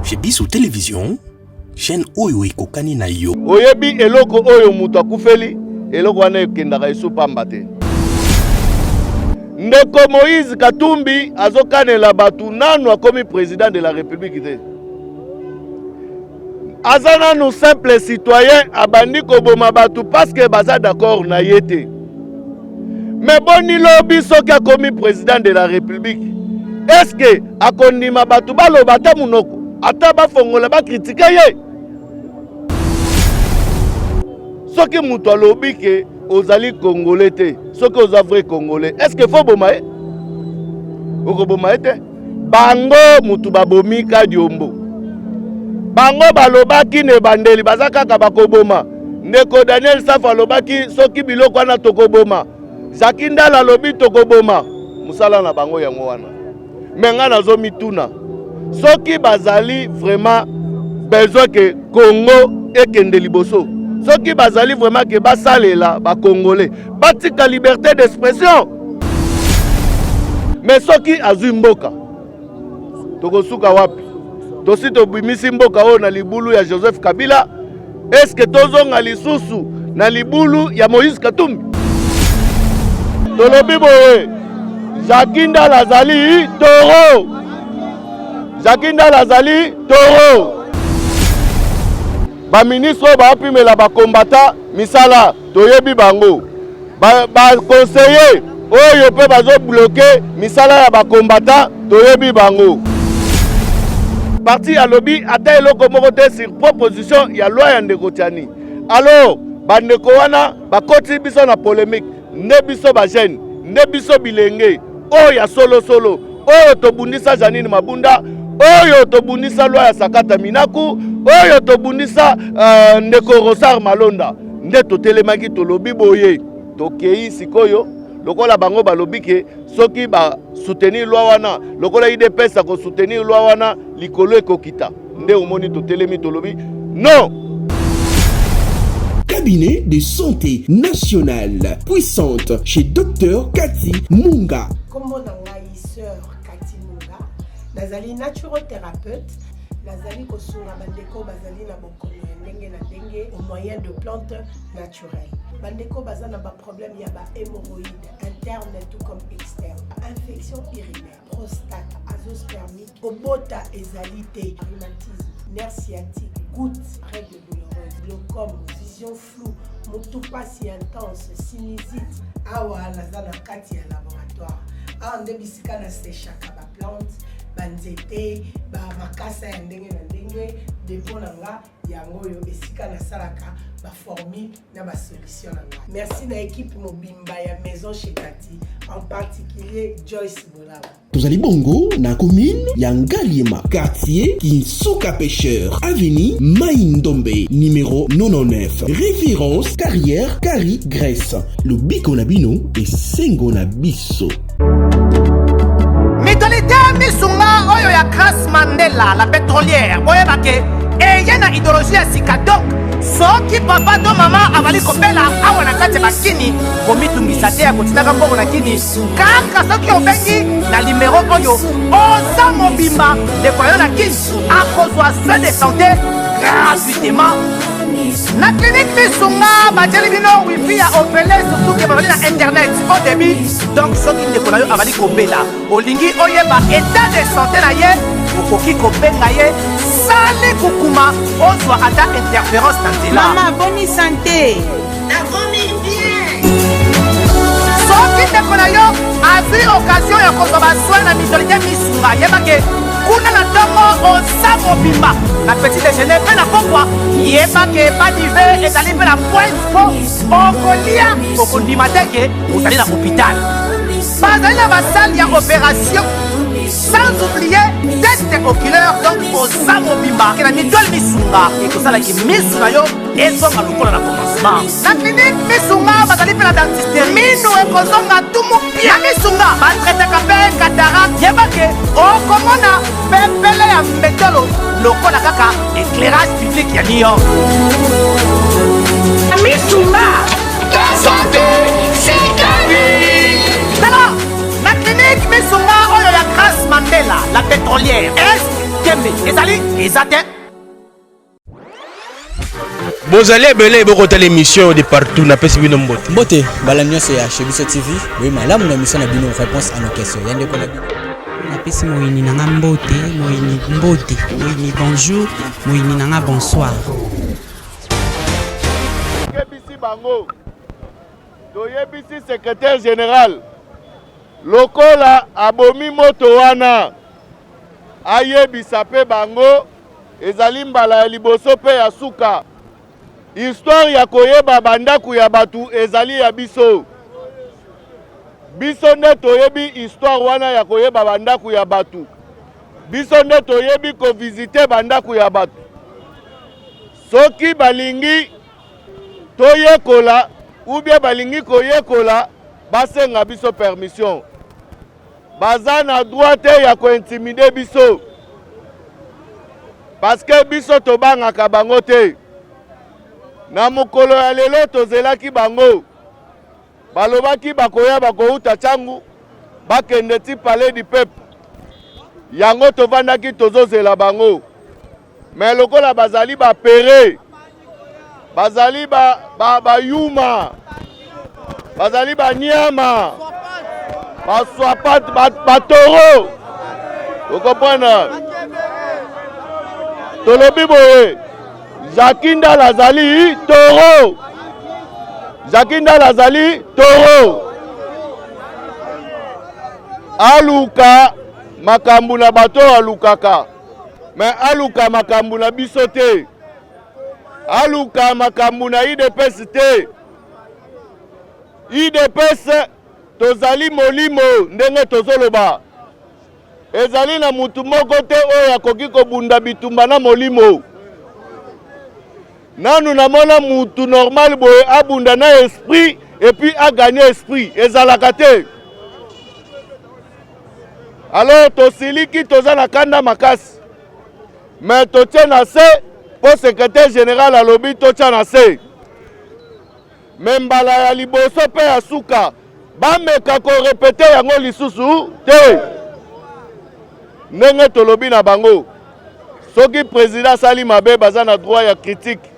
Chez Biso Télévision, chaîne Oyo Ekokani na yo. Oyebi eloko oyo mutu akufeli, eloko wana ekendaka esu pamba te. Ndeko Moïse Katumbi azokanela batu nanu akomi président de la République te. Azana nous simple citoyen abandi koboma batu parce que baza d'accord na yete. Mais boni lobi soki akomi président de la République. Est-ce que akondima batu baloba ta munoko ata bafongola ba critiquer ye? Soki mutu alobi ke ozali congolais te, soki oza vrai congolais, est-ce que faut boma e? Oko boma e te? Bango mutu babomi Kadiombo. Bango balobaki ne bandeli bazaka kaka bakoboma. Ndeko Daniel Safa alobaki soki biloko wana tokoboma. Zakindala lobi tokoboma. Musala na bango yango wana. Menga nazo mituna. Soki bazali vraiment besoin que Congo ekende liboso. Soki bazali vraiment que basalela ba Congolais. Batika liberté d'expression. Mais soki azui mboka. Tokosuka wapi? Tosi tobimisi mboka o na libulu ya Joseph Kabila. Est-ce que tozonga lisusu na libulu ya Moïse Katumbi? Tolobi boye. Jakinda Lazali Toro. Jakinda Lazali Toro. Ba ministre ba apimela ba combattant misala toyebi bango. Ba conseiller oyo pe bazo bloquer misala ya ba combattant toyebi bango. Parti à lobby ata eloko moko te sur proposition ya loi ya ndeko Tiani. Alors bandeko wana bakoti biso na polémique, ne biso ba jeune, ne biso bilenge, oya solo oyo tobundisa Janine Mabunda, oyo tobundisa loi ya Sakata Minaku, oyo tobundisa ndeko Rosar Malonda. Nde totelemaki tolobi boye, tokei sikoyo lokola bango balobi ke soki ba soutenir loi wana, lokola IDPS ko soutenir loi wana likolo ekokita. Nde omoni totelemi tolobi non. Cabinet de santé nationale puissante chez Dr Cathy Munga. Comment ngai sœur Cathy Munga, nazali naturothérapeute, nazali kosunga bandeko bazali na bokono ndenge na ndenge au moyen de plantes naturelles. Bandeko baza na ba problème ya ba hémorroïdes interne tout comme externe, infection urinaire, prostate, azoospermie, obota ezalité, rhumatisme, nerf sciatique, gouttes, règles douloureuses, glaucome, vision floue, motopathie intense, sinusite. Awa nazana kati ya laboratoire. Awa nde bisika na séchaka ba plante, banzete, ba makasa ya ndenge na ndenge, depo na nga yango yo esika na salaka ba formule na ba solution na nga. Merci na équipe mobimba ya maison chez Cathy, en particulier Joyce Bolaba. Tozali bongo na commune ya Ngaliema, quartier Kinsuka Pêcheur, avenue Maïndombe, numéro 99. Référence carrière Kari Grèce. Le biko na bino et sengo na biso. Mitolité misunga oyo ya Grace Mandela, la pétrolière. Boye bake eye na idéologie ya sika. Donc soki papa to mama avali kopela awa na kati bakini komitungisa te ya kotinaka mbongo na kini kaka soki obengi na numéro oyo oza mobimba ndeko yo na kini akozwa soin de santé gratuitement. Na clinique misunga batieli bino wifi ya opele surtout ke bazali na internet au début. Donc soki ndeko na yo avali kopela olingi oyeba état de santé na ye okoki kobenga ye sale kukuma ozwa ata interférence na nzela. Mama boni santé. Nakomi bien. Soki ndeko na yo azwi occasion ya kozwa basoi na mitolité misunga yebake kuna na ntongo oza mobimba na petit déjeuner mpe na pokwa yebake badive ezali mpe na pointe po okolia okondima teke ozali na hôpital. Bazali na basale ya opération sans oublier test oculaire. Donc oza mobimba ke na mitole misunga ekosalaki misu na yo ezonga lokola na commencement. Na clinique misunga bazali mpe na dentiste minu ekozonga tumu pia. Na misunga batretaka mpe cataracte yebake okomona pepele ya mbetolo lokola kaka éclairage public ya New York. Na misunga ta santé c'est gagné. Alors, la clinique misunga oyo ya Grace Mandela, la pétrolière. Est-ce que ezali ezate. Bozali ebele bokota l'émission de partout na pesi bino mbote. Mbote bala nyonso ya Chebiso TV. Oui malamu na émission na bino réponse à nos questions. Yande ko na bino. Na pesi moyini nanga mbote, moyini mbote, moyini bonjour, moyini nanga bonsoir. Kebisi bango. Toyebisi secrétaire général. Lokola abomi moto wana. Ayebisa pe bango ezali mbala ya liboso pe ya suka. Histoire ya koyeba bandaku ya batu ezali ya biso. Biso nde toyebi histoire wana ya koyeba bandaku ya batu. Biso nde toyebi ko visiter bandaku ya batu. Soki balingi toyekola ou bien balingi koyekola basenga biso permission. Baza na droit ya ko intimider biso. Parce que biso tobangaka bango te. Na mokolo ya lelo tozelaki bango. Balobaki bakoya bakouta changu bakende ti palais du peuple. Yango tovandaki tozozela bango. Mais lokola bazali ba pere. Bazali ba yuma. Bazali ba nyama. Ba swapat ba toro. Vous comprenez? Tolobi boye. Jakinda lazali toro. Jakinda lazali toro. Aluka makambu na bato alukaka. Mais aluka makambu na biso te. Aluka makambu na IDPS te. IDPS tozali molimo ndenge tozoloba. Ezali na mutu moko te oyo akoki kobunda bitumba na molimo. Nanu namona mutu normal boye abunda na esprit et puis a gagné esprit. Ezalaka te. Alors tosiliki toza na kanda makasi. Mais totie na se po secrétaire général alobi totia na se. Membala ya liboso pe ya suka. Bameka ko répéter yango lisusu te. Ndenge tolobi na bango. Soki président sali mabe baza na droit ya critique.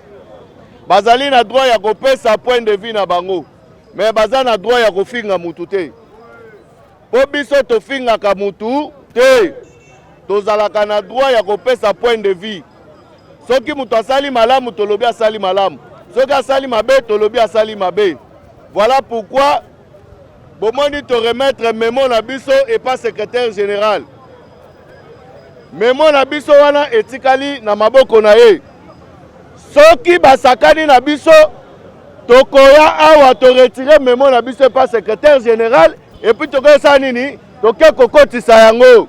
Bazali na droit ya kopesa point de vue na bango. Mais baza na droit ya kofinga mutu te. Po biso tofingaka mutu te. Tozalaka na droit ya kopesa point de vue. Soki mutu asali malamu tolobi asali malamu. Soki asali mabe tolobi asali mabe. Voilà pourquoi bomoni to remettre memo na biso et pas secrétaire général. Memo na biso wana etikali na maboko na ye. Soki basakani na biso tokoya awa to retirer memo na biso pas secrétaire général et puis tokoya sa nini toke kokotisa yango.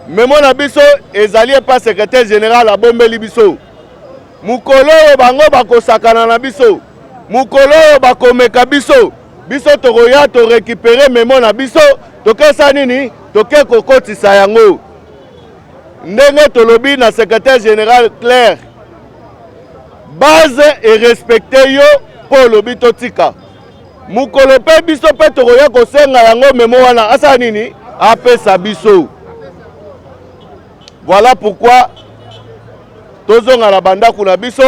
Memo na biso ezali pas secrétaire général abombeli biso. Mukolo yo bango bakosakana na biso. Mukolo yo bakomeka biso. Biso tokoya to récupérer memo na biso toke sa nini toke kokotisa yango. Ndenge tolobi na secrétaire général clair. Base et respecter yo pour lobi totika. Mukolo pe biso pe tokoya kosenga yango memo wana asa nini apesa biso. Voilà pourquoi tozonga na bandaku na biso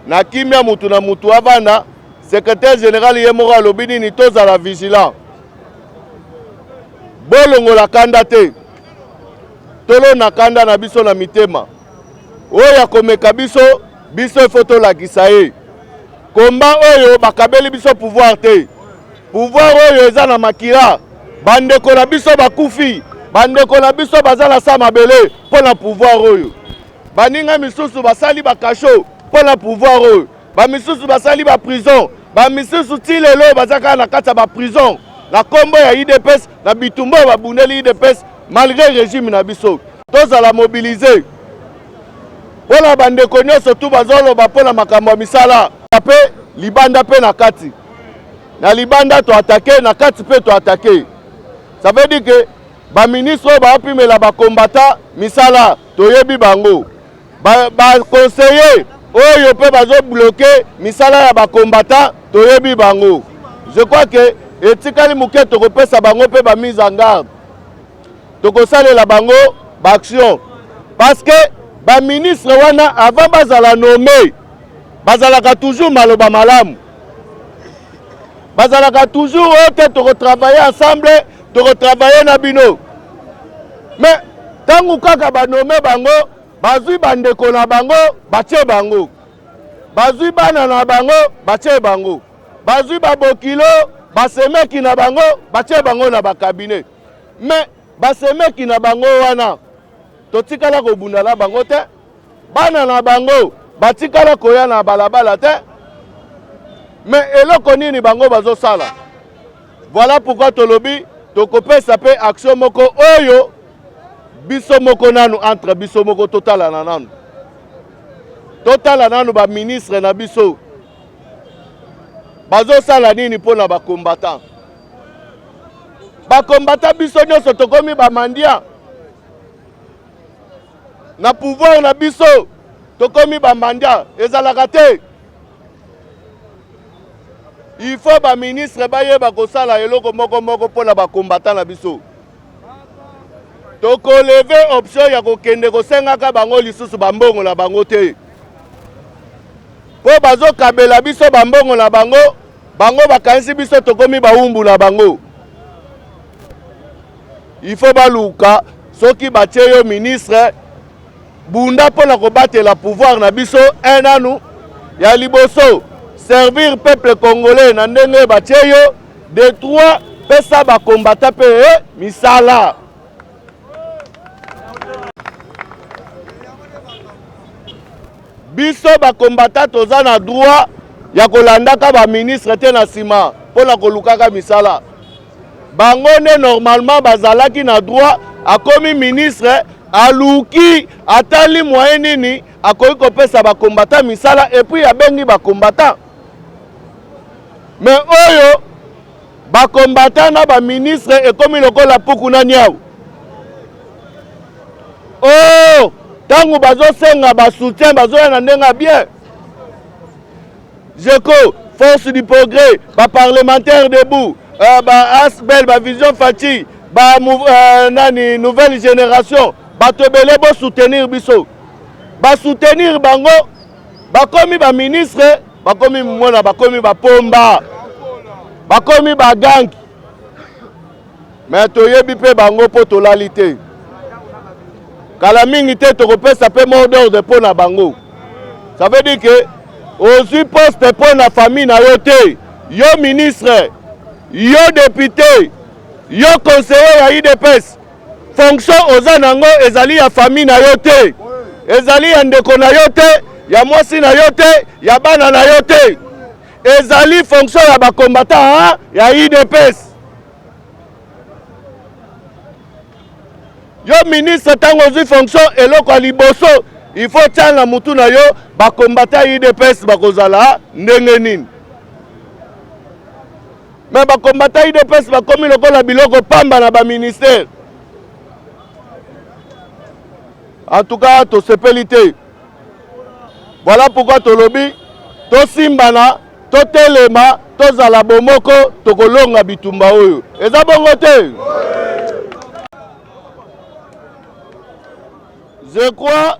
na kimia mutu na mutu avana secrétaire général yemoko alobi nini tozala vigilant. Bolongo la kanda te. Tolo na kanda na biso na mitema. Oya komeka biso, biso foto la kisaye. Komba oyo bakabeli biso pouvoir te. Pouvoir oyo eza na makila. Bandeko na biso bakufi. Bandeko na biso bazala sa mabele pour na pouvoir oyo. Baninga misusu basali bakasho pour na pouvoir oyo. Ba misusu basali ba prison. Ba misusu tilelo bazaka na kata ba prison. Na kombo ya IDPS na bitumbo babundeli IDPS malgré régime na biso. Tozala mobiliser. Pona bandeko nyonso tu bazoloba pona makambo misala. Pe libanda pe na kati. Na libanda to attaquer na kati pe to attaquer. Ça veut dire que ba ministre ba apimela ba combattant misala toyebi bango. Ba conseiller oyo pe bazo bloquer misala ya ba combattant toyebi bango. Je crois que etikali muke to kopesa bango pe ba mise en garde. tokosalela bango baaction parce que baministre wana avant bazala nommé bazalaka toujours maloba malamu bazalaka toujours ote tokotravailler ensemble tokotravailler na bino mais tangu kaka banome bango bazwi bandeko na bango batie bango bazwi bana na bango batie bango bazwi babokilo basemeki na bango batie bango na bakabine mais basemeki na bango wana totikala kobundala bango te bana na bango batikala koya na balabala te mais eloko nini bango bazosala voilà pourquoi tolobi tokopesa pe action moko oyo biso moko nanu entre biso moko totala na nanu ba ministre na biso bazosala nini mpona bakombatant biso nyonso tokomi bamandia na pouvoir na biso tokomi bamandia ezalaka te il faut baministre bayeba kosala eloko moko mpona bakombatant na biso tokoleve option ya kokende kosengaka bango lisusu bambongo na bango te po bazokabela biso bambongo na bango bakanisi biso tokomi baumbu na bango il faut baluka soki batie yo ministre bunda mpona kobatela pouvoir na biso un anu ya liboso servir peuple congolais na ndenge batie yo de trois pesa bakombata pe misala biso bakombata toza na droit ya kolandaka baministre te na nsima mpona kolukaka misala bango nde normalement bazalaki na droit akomi ministre aluki atali moyen nini akoki kopesa bakombata misala epuis abengi bakombata mais oyo bakombata na baministre ekomi lokola puku na niau oh tangu bazosenga basoutien bazoya na ndenga bien JECO force du progrès baparlementaire debout baasbel bavision faci nani nouvelle génération bato ebele bosoutenir biso basoutenir bango bakomi baministre bakomi mona bakomi bapomba bakomi bagangi mais toyebi mpe bango mpo tolali te kala mingi te tokopesa mpe mot d'ordre mpo na bango ça veut dire que ozwi poste mpo na famille na yo te yo ministre yo député yo conseiller ya UDPS fonction oza nango ezali ya famille na yo te ezali ya ndeko na yo te ya mwasi na yo te ya bana na yo te ezali fonction ya bakombata ya UDPS yo ministre tango ozwi fonction eloko ya liboso il faut tia na mutu na yo bakombata UDPS bakozala ndenge nini mais bakombata UDPS bakomi lokola biloko pamba na baministère en tout cas tosepeli te voilà pourquoi tolobi tosimbana totelema tozala bomoko tokolonga bitumba oyo eza bongo te je crois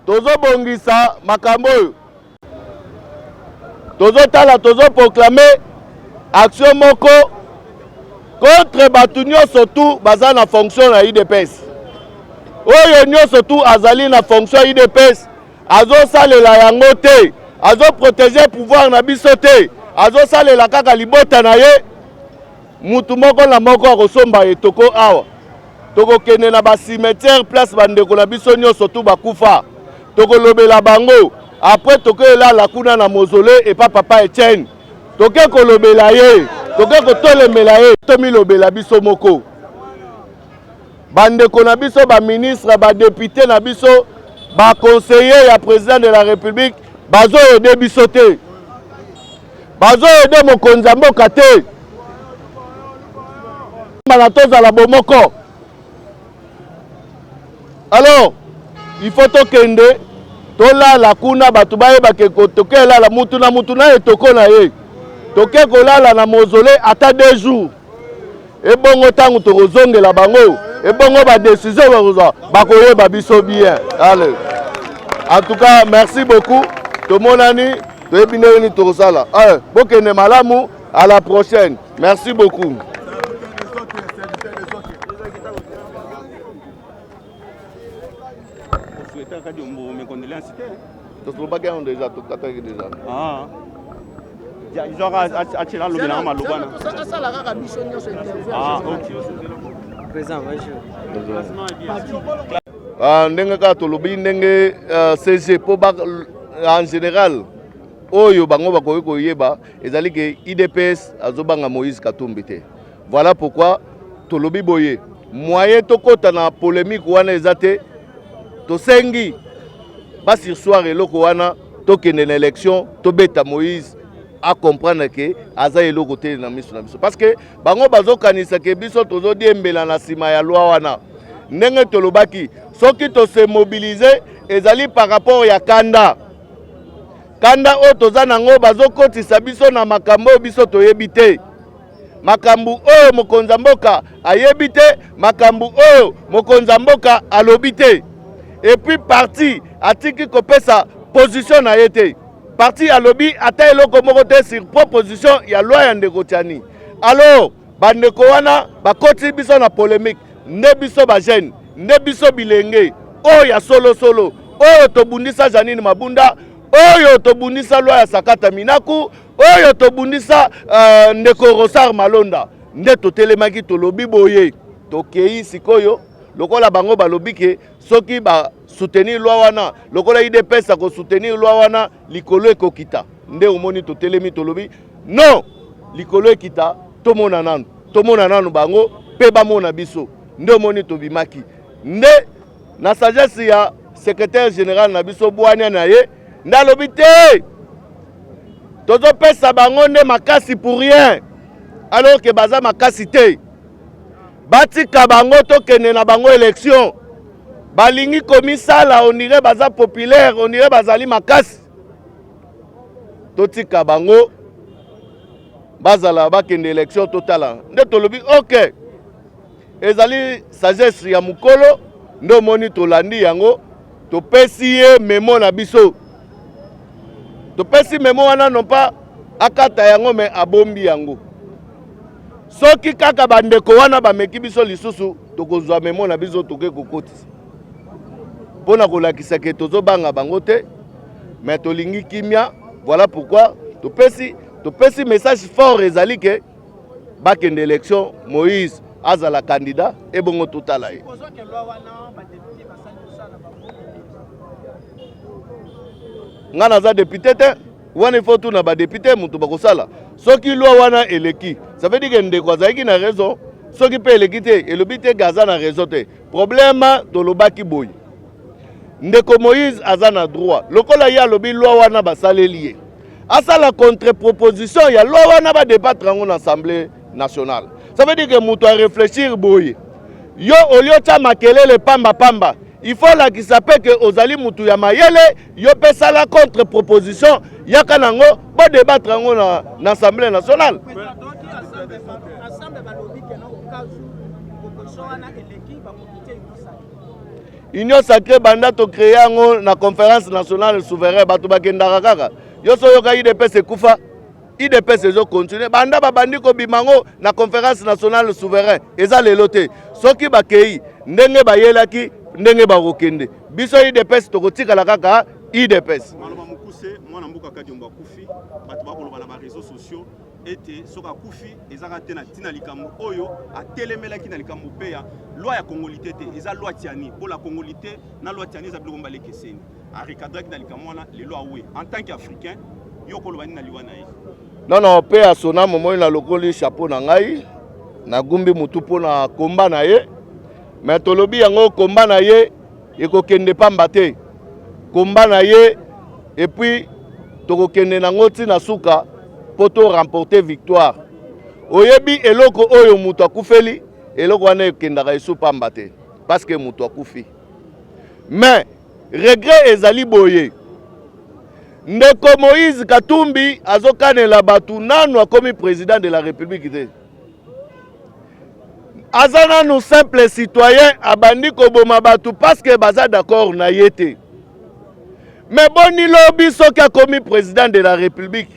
tozobongisa makambo oyo tozotala tozoproclamer action moko contre bato nyonso tu baza na fonction na UDPS oyo nyonso tu azali na fonction UDPS azosalela yango te azoprotéger pouvoir na biso te azosalela kaka libota na ye mutu moko na moko akosomba etoko awa tokokende na bacimetière place bandeko na biso nyonso tu bakufa tokolobela bango après tokoelala kuna na mausolée epa papa Etienne toke kolobela ye toke kotolemela ye tomilobela biso moko bandeko na biso baministre badepute na biso baconseiller ya président de la république bazoyede biso te bazoyede mokonzi ya mboka te mana tozala bomoko alors il faut tokende tolala kuna bato bayebake tokelala mutu na etoko na ye toke kolala na mausolée ata 2 jours ebongo ntango tokozongela bango et bon on va décision bakoyeba biso bien. Allez. En tout cas, merci beaucoup. Tout mon ami, tout ça. Allez, bokene malamu, à la prochaine. Merci beaucoup. Déjà. Ah. Ils ont attiré le bilan malobana. Ah, ok. Présent, ndenge ka tolobi ndenge CG po en général oyo bango bakoki koyeba ezali ke IDPS azobanga Moïse Katumbi te. Voilà pourquoi tolobi boye moyen tokota na polémique wana ezate tosengi ba sur soir eloko wana tokende na élection tobeta Moïse à comprendre que aza eloko te na miso na biso parce que bango bazokanisa ke biso tozodi embela na sima ya loi wana ndenge tolobaki soki to se mobiliser ezali par rapport ya kanda o toza nango bazokotisa biso na makambo biso toyebi te makambu oyo mokonza mboka ayebi te makambu oyo mokonza mboka alobi te et puis parti atiki kopesa position na yete parti alobi ata eloko moko te sur proposition ya loi ya ndeko Tiani. Alors bandeko wana bakoti biso na polémique nde biso ba jeune nde biso bilenge oyo solo oyo tobundisa Janine Mabunda oyo tobundisa loi ya Sakata Minaku oyo tobundisa ndeko Rosar Malonda nde totelemaki tolobi boye tokei sikoyo lokola bango balobi ke soki ba soutenir loi wana lokola IDPS ko soutenir loi wana likolo ekokita nde omoni totelemi tolobi non likolo ekita tomona nanu bango pe bamona biso nde omoni tobimaki nde na sagesse ya secrétaire général na biso bwania na ye nde alobi te tozopesa bango nde makasi pour rien alors que baza makasi te batika bango tokende na bango élection balingi komisala on dirait baza populaire on dirait bazali makasi totika bango bazala bakende élection totala nde tolobi ok ezali sagesse ya mukolo ndo moni tolandi yango topesi ye memo na biso topesi memo wana non pas akata yango me abombi yango soki kaka bandeko wana bameki biso lisusu tokozwa memo na biso toke kokotisa pona kolakisa ke tozobanga bango te mais tolingi kimia. Voilà pourquoi topesi message fort ezali ke bakende élection Moïse azala candidat et bongo totala ye ngana za député te wana il faut tout na ba député mutu bakosala soki loi wana eleki ça veut dire que ndeko azaki na raison soki pe eleki te elobi te gaza na raison te problème tolobaki boy ndeko Moïse aza na droit lokola ya lobi loi wana basaleli ye asala contre-proposition ya loi wana ba débattre en assemblée nationale. Ça veut dire que mutu a réfléchir boye yo olio cha makelele pamba il faut la qui s'appelle que ozali mutu ya mayele yo pesa la contre-proposition yaka nango ba débattre en na assemblée nationale. Union sacrée banda to créer yango na conférence nationale souveraine batu bakendaka kaka yo so yoka IDPS ekufa IDPS ezo continuer banda babandi ko bimango na conférence nationale souveraine eza lelo te soki bakei ndenge bayelaki ndenge bakokende biso IDPS tokotikala kaka IDPS maloba mukuse mwana mbuka kadi mba kufi batu bakoloba na ba réseaux sociaux ete soka kufi ezaka te na tina likambo oyo atelemelaki na likambo pe ya loi ya congolité te eza loi Tiani pour la congolité na loi Tiani eza biloko mbalekeseni arikadraki na likambo wana le loi we en tant qu'africain yo koloba ni na liwa na ye non pe a sona momo na lokoli chapeau na ngai na gumbi mutu pona komba na ye mais tolobi yango komba na ye ekokende pamba te komba na ye et puis tokokende nango tina suka poto remporter victoire oyebi eloko oyo mutu akufeli eloko wana ekendaka esu pamba te parce que mutu akufi mais regret ezali boye ndeko Moïse Katumbi azokanela batu nanu akomi président de la République te azana nous simple citoyen abandi koboma batu parce que baza d'accord na yete. Mais boni lobi soki akomi président de la République.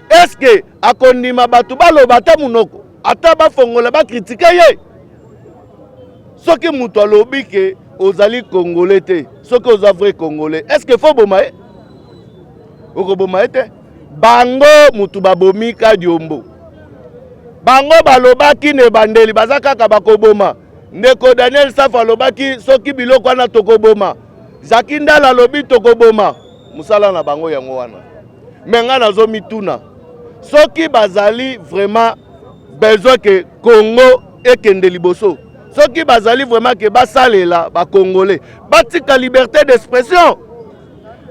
Est-ce que akondima batu baloba ata munoko ata bafongola ba critiquer ye? Soki mutu alobi ke ozali congolais te, soki oza vrai congolais, est-ce que faut boma ye? Oko boma ye te? Bango mutu babomi Kadiombo. Bango balobaki ne bandeli baza kaka bakoboma. Ndeko Daniel Safa alobaki soki biloko wana tokoboma. Jacques Ndala lobi tokoboma. Musala na bango yango wana. Menga nazo mituna. Soki bazali vraiment besoin que Congo ekende liboso. Soki bazali vraiment que basalela ba congolais. Batika liberté d'expression.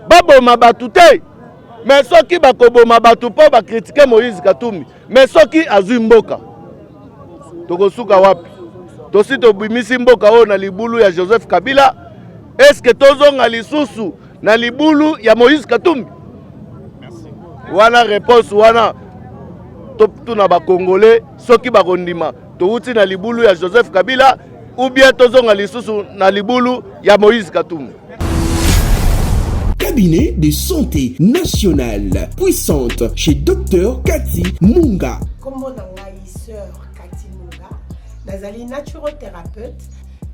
Baboma batute. Mais soki bakoboma batu po ba critiquer Moïse Katumbi. Mais soki azui mboka. Tokosuka wapi? Tosi tobimisi mboka o na libulu ya Joseph Kabila. Est-ce que tozonga lisusu na libulu ya Moïse Katumbi? Merci. Wana réponse wana tuna ba congolais soki bakondima touti na libulu ya Joseph Kabila ou bien tozonga lisusu na libulu ya Moïse Katumbi. Cabinet de santé nationale puissante chez Dr Cathy Munga. Kombo na ngai sœur Cathy Munga, nazali naturothérapeute,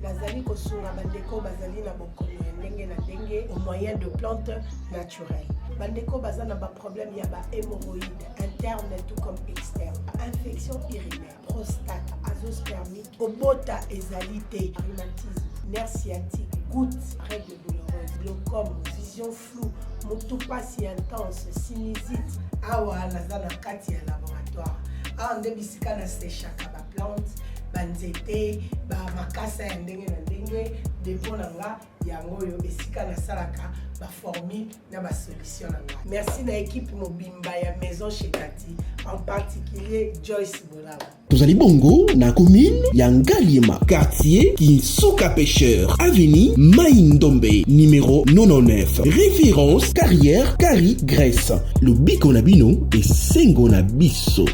nazali kosunga bandeko bazali na bokono ndenge na ndenge au moyen de plantes naturelles. Bandeko baza na ba problème ya ba hémorroïdes interne tout comme externe, infection urinaire, prostate, azoospermie, obota ezali te, rhumatisme, nerf sciatique, gouttes, règles douloureuses, glaucome, vision floue, moutupasi intense, sinusite. Awa nazana kati ya laboratoire. Awa nde bisika na sechaka ba plante, banzete, ba makasa ya ndenge na ndenge, depo na nga yango yo esika na salaka ba formule na ba solution na nga. Merci na équipe mobimba ya maison chez Cathy, en particulier Joyce Bolala. Tozali bongo na commune ya Ngaliema, quartier Kinsuka Pêcheur, avenue Maïndombe, numéro 99. Référence carrière Kari Grèce. Le biko na bino et sengo na biso.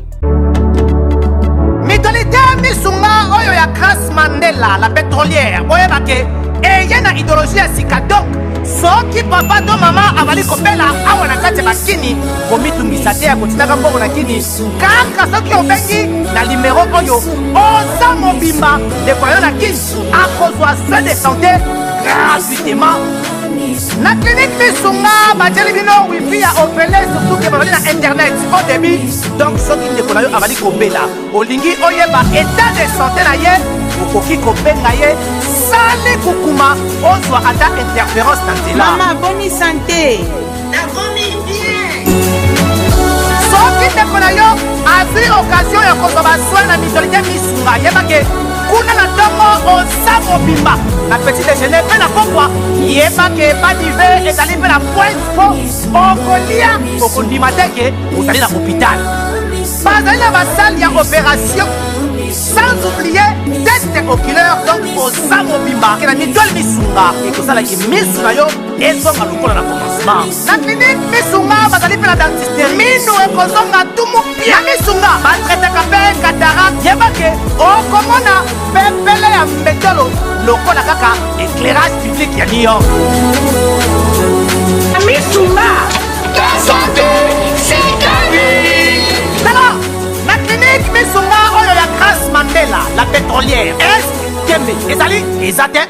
Mitolité misunga oyo ya Grace Mandela, la pétrolière. Boye bake, eye na idéologie ya sika donc. Soki papa to mama avali kopela awa na kati bakini komitungisa te ya kotinaka mbongo na kini kaka soki obengi na numéro oyo oza mobimba dekoyo na kini akozwa soin de santé gratuitement na clinique misunga batieli bino wifi ya opele surtout ke babali na internet au début donc soki ndeko na yo avali kopela olingi oyeba état de santé na ye okoki kobenga ye sale kukuma ozwa ata interférence na nzela. Mama boni santé Nakomi bien. Soki ndeko na yo azwi occasion ya kozwa basoi na mitolite misunga yebake kuna na ntongo oza mobimba na petit déjeuner mpe na pokwa yebake badive ezali mpe na point po okolia okondima teke ozali na hôpital bazali na basale ya opération sans oublier test oculaire donc oza mobimba ke na mitole misunga ekosalaki misu na yo ezonga lokola na commencement na clinique misunga bazali mpe na dentiste minu ekozonga tumu pia misunga batretaka mpe cataracte yebake okomona pepele ya mbetolo lokola kaka éclairage public ya New York misunga santé sikali tala na clinique misunga oyo ya Grace Mandela la pétrolière est kembe ezali ezate